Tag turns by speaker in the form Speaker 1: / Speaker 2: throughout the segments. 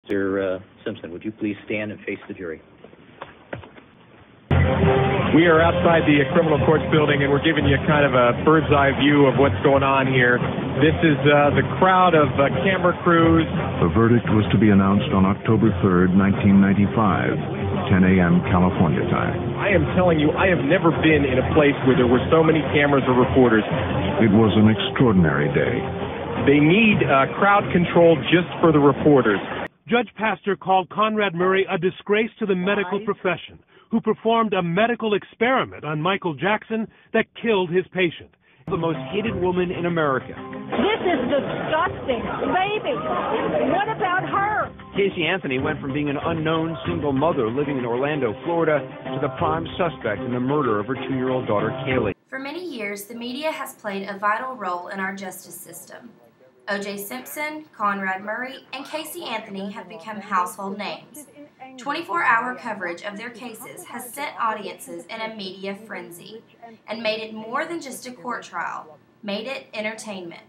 Speaker 1: Mr. Simpson, would you please stand and face the jury?
Speaker 2: We are outside the criminal courts building, and we're giving you kind of a bird's eye view of what's going on here. This is the crowd of camera crews.
Speaker 3: The verdict was to be announced on October 3rd, 1995, 10 a.m. California time.
Speaker 2: I am telling you, I have never been in a place where there were so many cameras or reporters.
Speaker 3: It was an extraordinary day.
Speaker 2: They need crowd control just for the reporters.
Speaker 4: Judge Pastor called Conrad Murray a disgrace to the medical profession, who performed a medical experiment on Michael Jackson that killed his patient. The most hated woman in America.
Speaker 5: This is disgusting. Baby, what about her?
Speaker 6: Casey Anthony went from being an unknown single mother living in Orlando, Florida, to the prime suspect in the murder of her 2-year-old daughter, Kaylee.
Speaker 7: For many years, the media has played a vital role in our justice system. O.J. Simpson, Conrad Murray, and Casey Anthony have become household names. 24-hour coverage of their cases has sent audiences in a media frenzy and made it more than just a court trial, made it entertainment.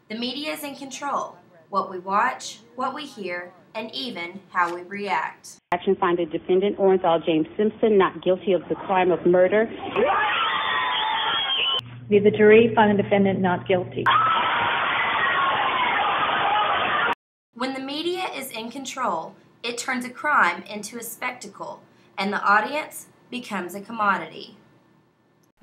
Speaker 7: The media is in control. What we watch, what we hear, and even how we react.
Speaker 8: Action find the defendant, Orenthal James Simpson, not guilty of the crime of murder.
Speaker 5: Be the jury find the defendant not guilty.
Speaker 7: When the media is in control, it turns a crime into a spectacle, and the audience becomes a commodity.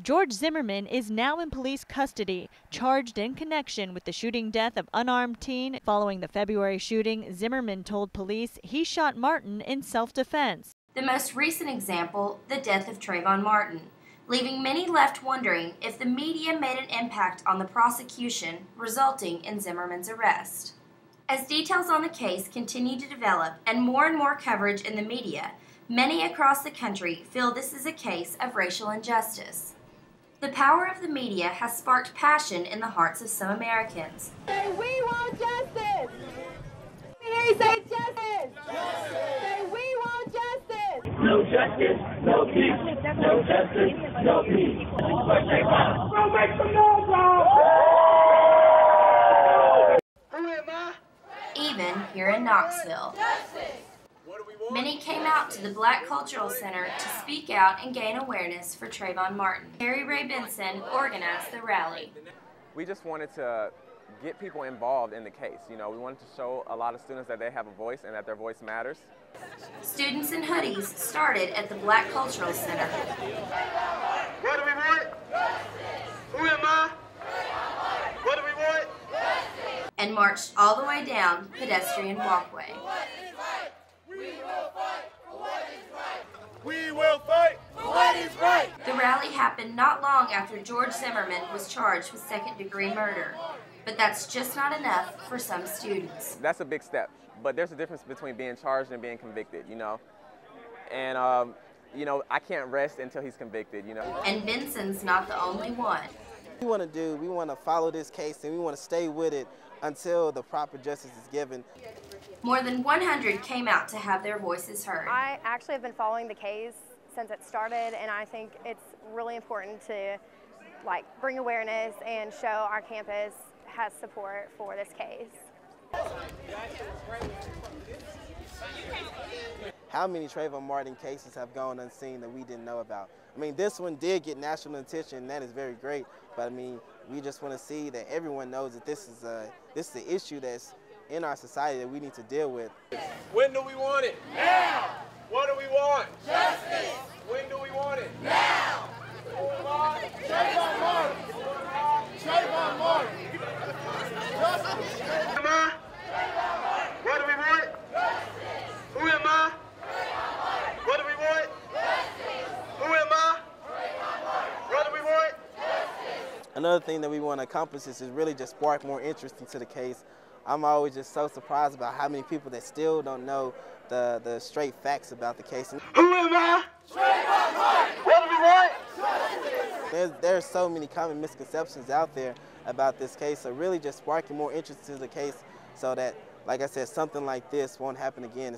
Speaker 9: George Zimmerman is now in police custody, charged in connection with the shooting death of unarmed teen. Following the February shooting, Zimmerman told police he shot Martin in self-defense.
Speaker 7: The most recent example, the death of TrayvonMartin, leaving many left wondering if the media made an impact on the prosecution, resulting in Zimmerman's arrest. As details on the case continue to develop and more coverage in the media, many across the country feel this is a case of racial injustice. The power of the media has sparked passion in the hearts of some Americans.
Speaker 5: Say we want justice! Say justice! Say we want justice!
Speaker 10: No justice, no peace. No justice, no peace. We'll make some noise, y'all! Who am I?
Speaker 7: Even here in Knoxville. Many came out to the Black Cultural Center to speak out and gain awareness for TrayvonMartin. Harry Ray Benson organized the rally.
Speaker 11: We just wanted to get people involved in the case. You know, we wanted to show a lot of students that they have a voice and that their voice matters.
Speaker 7: Students in hoodies started at the Black Cultural Center.
Speaker 10: What do we want? Who am I? What do we want?
Speaker 7: And marched all the way down pedestrian walkway.
Speaker 10: We will fight for what is right. We will fight for what is right.
Speaker 7: The rally happened not long after George Zimmerman was charged with second-degree murder. But that's just not enough for some students.
Speaker 11: That's a big step, but there's a difference between being charged and being convicted, you know. And, you know, I can't rest until he's convicted, you know.
Speaker 7: And Benson's not the only one.
Speaker 12: We want to follow this case and we want to stay with it until the proper justice is given.
Speaker 7: More than 100 came out to have their voices heard.
Speaker 13: I actually have been following the case since it started, and I think it's really important to bring awareness and show our campus has support for this case.
Speaker 12: How many TrayvonMartin cases have gone unseen that we didn't know about? I mean, this one did get national attention, and that is very great. But I mean, we just want to see that everyone knows that this is an issue that's in our society that we need to deal with.
Speaker 10: When do we want it? Now! What do we want? Justice! When do we want it? Now! Who am I? TrayvonMartin! Who am I? TrayvonMartin! Justice! Who am I? What do we want? Justice! Who am I? What do we want? Justice! Who am I? What do we want? Justice!
Speaker 12: Another thing that we want to accomplish is really just spark more interest into the case. I'm always just so surprised about how many people that still don't know the straight facts about the case.
Speaker 10: Who am I? TrayvonMartin! What do we want?
Speaker 12: There's so many common misconceptions out there about this case, so really just sparking more interest into the case so that, like I said, something like this won't happen again.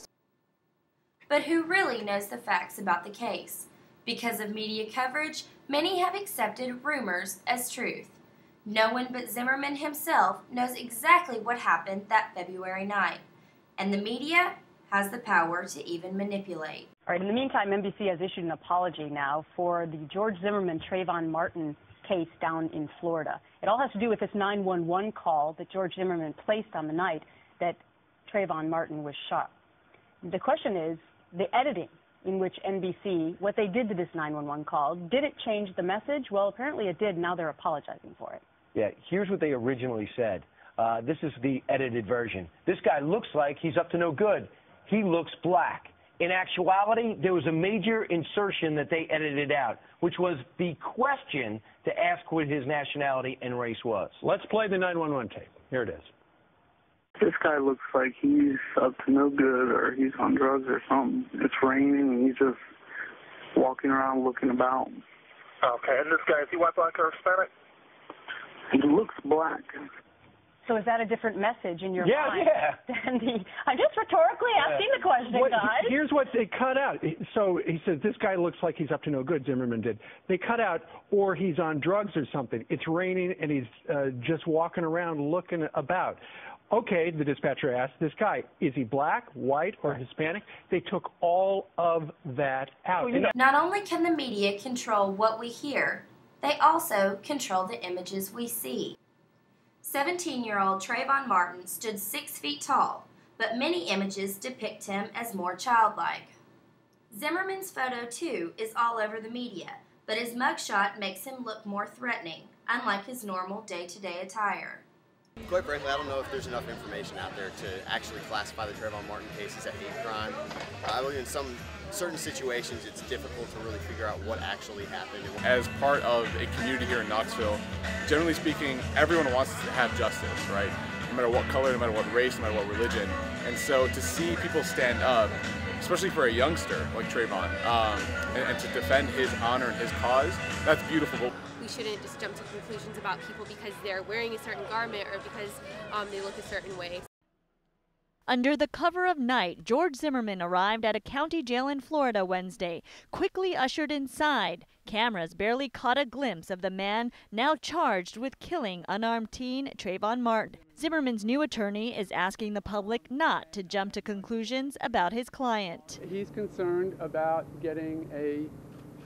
Speaker 7: But who really knows the facts about the case? Because of media coverage, many have accepted rumors as truth. No one but Zimmerman himself knows exactly what happened that February night. And the media? has the power to even manipulate.
Speaker 14: All right, in the meantime, NBC has issued an apology now for the George Zimmerman, TrayvonMartin case down in Florida. It all has to do with this 911 call that George Zimmerman placed on the night that TrayvonMartin was shot. The question is, the editing in which NBC, what they did to this 911 call, did it change the message? Well, apparently it did. Now they're apologizing for it.
Speaker 15: Yeah, here's what they originally said. This is the edited version. This guy looks like he's up to no good. He looks black. In actuality, there was a major insertion that they edited out, which was the question to ask what his nationality and race was.
Speaker 16: Let's play the 911 tape. Here it is.
Speaker 17: This guy looks like he's up to no good, or he's on drugs or something. It's raining and he's just walking around looking about.
Speaker 10: Okay, and this guy, is he white, black, or Hispanic?
Speaker 17: He looks black.
Speaker 14: So is that a different message in your mind?
Speaker 15: Yeah.
Speaker 14: Than the, I'm just rhetorically asking the question, guys.
Speaker 16: Here's what they cut out. So he says, this guy looks like he's up to no good, Zimmerman did. They cut out, or he's on drugs or something. It's raining, and he's just walking around looking about. Okay, the dispatcher asked this guy, is he black, white, or Hispanic? They took all of that out.
Speaker 7: Not only can the media control what we hear, they also control the images we see. 17-year-old TrayvonMartin stood 6 feet tall, but many images depict him as more childlike. Zimmerman's photo, too, is all over the media, but his mugshot makes him look more threatening, unlike his normal day-to-day attire.
Speaker 18: Quite frankly, I don't know if there's enough information out there to actually classify the TrayvonMartin case as a hate crime. In some certain situations, it's difficult to really figure out what actually happened.
Speaker 19: As part of a community here in Knoxville, generally speaking, everyone wants to have justice, right? No matter what color, no matter what race, no matter what religion. And so to see people stand up, especially for a youngster like Trayvon, and to defend his honor and his cause, that's beautiful.
Speaker 20: We shouldn't just jump to conclusions about people because they're wearing a certain garment or because they look a certain way.
Speaker 9: Under the cover of night, George Zimmerman arrived at a county jail in Florida Wednesday. Quickly ushered inside, cameras barely caught a glimpse of the man now charged with killing unarmed teen TrayvonMartin. Zimmerman's new attorney is asking the public not to jump to conclusions about his client.
Speaker 21: He's concerned about getting a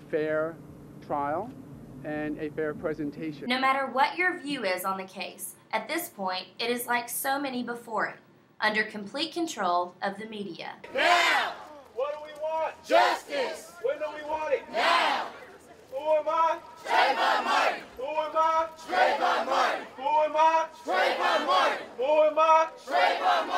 Speaker 21: fair trial and a fair presentation.
Speaker 7: No matter what your view is on the case, at this point, it is like so many before it, under complete control of the media.
Speaker 10: Now! What do we want? Justice! When do we want it? Now! Who am I? TrayvonMartin! Who am I? TrayvonMartin! Who am I? TrayvonMartin! Who am I? TrayvonMartin!